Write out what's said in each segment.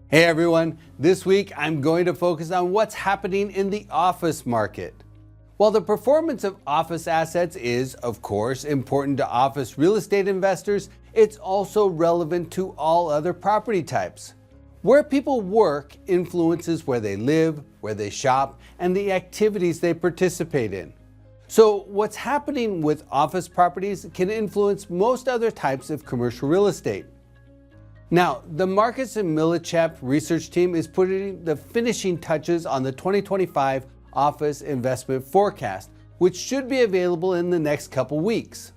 Hey everyone, this week I'm going to focus on what's happening in the office market. While the performance of office assets is, of course, important to office real estate investors, it's also relevant to all other property types. Where people work influences where they live, where they shop, and the activities they participate in. So what's happening with office properties can influence most other types of commercial real estate. Now, the Marcus Millichap research team is putting the finishing touches on the 2025 office investment forecast, which should be available in the next couple weeks.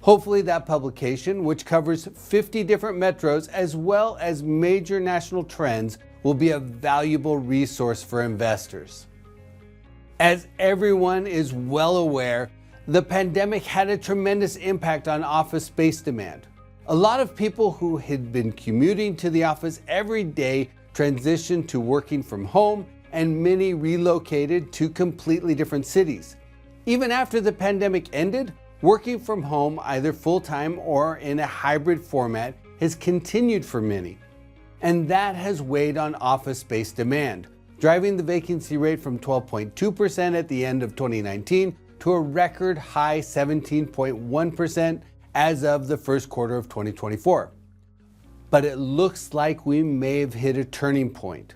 Hopefully that publication, which covers 50 different metros as well as major national trends, will be a valuable resource for investors. As everyone is well aware, the pandemic had a tremendous impact on office space demand. A lot of people who had been commuting to the office every day transitioned to working from home, and many relocated to completely different cities. Even after the pandemic ended, working from home either full-time or in a hybrid format has continued for many. And that has weighed on office space demand, driving the vacancy rate from 12.2% at the end of 2019 to a record high 17.1% as of the first quarter of 2024. But it looks like we may have hit a turning point.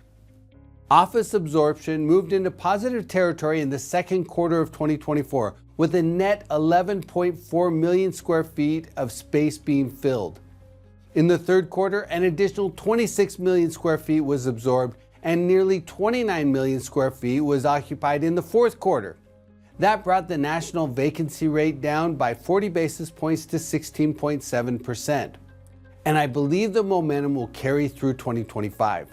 Office absorption moved into positive territory in the second quarter of 2024 with a net 11.4 million square feet of space being filled. In the third quarter, an additional 26 million square feet was absorbed and nearly 29 million square feet was occupied in the fourth quarter. That brought the national vacancy rate down by 40 basis points to 16.7%. And I believe the momentum will carry through 2025.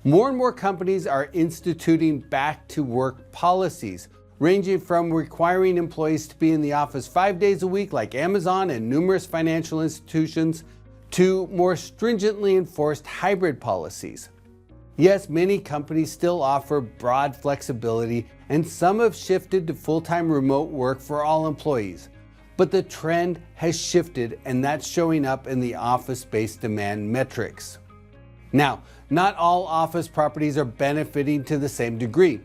More and more companies are instituting back-to-work policies, ranging from requiring employees to be in the office 5 days a week like Amazon and numerous financial institutions, to more stringently enforced hybrid policies. Yes, many companies still offer broad flexibility, and some have shifted to full-time remote work for all employees. But the trend has shifted, and that's showing up in the office space demand metrics. Now, not all office properties are benefiting to the same degree.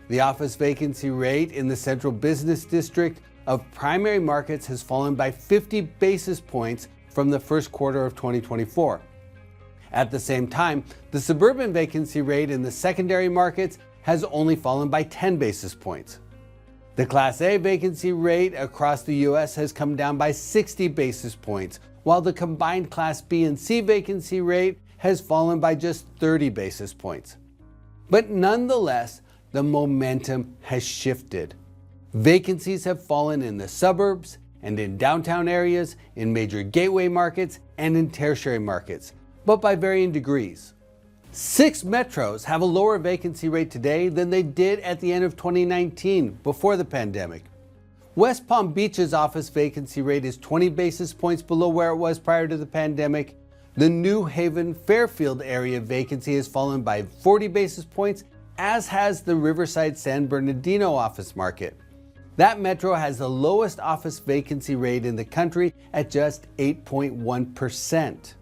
The office vacancy rate in the central business district of primary markets has fallen by 50 basis points from the first quarter of 2024. At the same time, the suburban vacancy rate in the secondary markets has only fallen by 10 basis points. The Class A vacancy rate across the U.S. has come down by 60 basis points, while the combined Class B and C vacancy rate has fallen by just 30 basis points. But nonetheless, the momentum has shifted. Vacancies have fallen in the suburbs and in downtown areas, in major gateway markets, and in tertiary markets, but by varying degrees. 6 metros have a lower vacancy rate today than they did at the end of 2019, before the pandemic. West Palm Beach's office vacancy rate is 20 basis points below where it was prior to the pandemic. The New Haven Fairfield area vacancy has fallen by 40 basis points, as has the Riverside San Bernardino office market. That metro has the lowest office vacancy rate in the country at just 8.1%.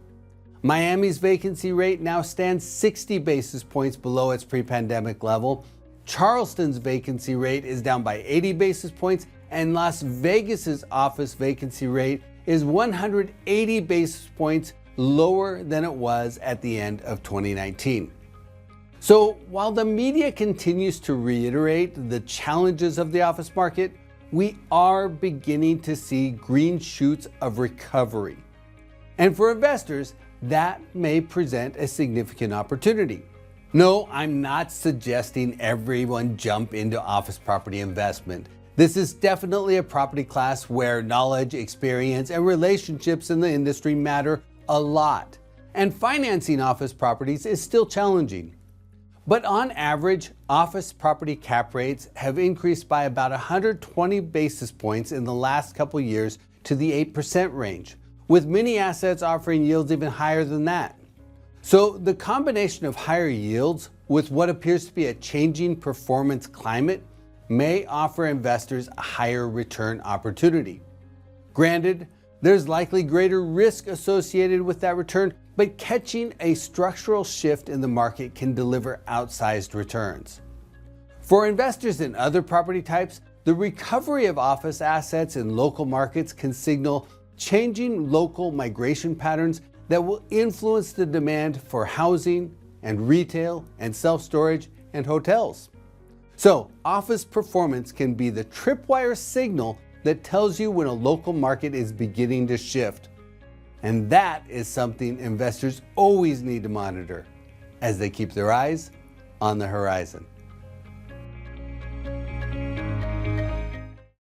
Miami's vacancy rate now stands 60 basis points below its pre-pandemic level. Charleston's vacancy rate is down by 80 basis points, and Las Vegas's office vacancy rate is 180 basis points lower than it was at the end of 2019. So while the media continues to reiterate the challenges of the office market, we are beginning to see green shoots of recovery. And for investors, that may present a significant opportunity. No, I'm not suggesting everyone jump into office property investment. This is definitely a property class where knowledge, experience, and relationships in the industry matter a lot. And financing office properties is still challenging. But on average, office property cap rates have increased by about 120 basis points in the last couple years to the 8% range, with many assets offering yields even higher than that. So the combination of higher yields with what appears to be a changing performance climate may offer investors a higher return opportunity. Granted, there's likely greater risk associated with that return, but catching a structural shift in the market can deliver outsized returns. For investors in other property types, the recovery of office assets in local markets can signal changing local migration patterns that will influence the demand for housing and retail and self-storage and hotels. So, office performance can be the tripwire signal that tells you when a local market is beginning to shift. And that is something investors always need to monitor as they keep their eyes on the horizon.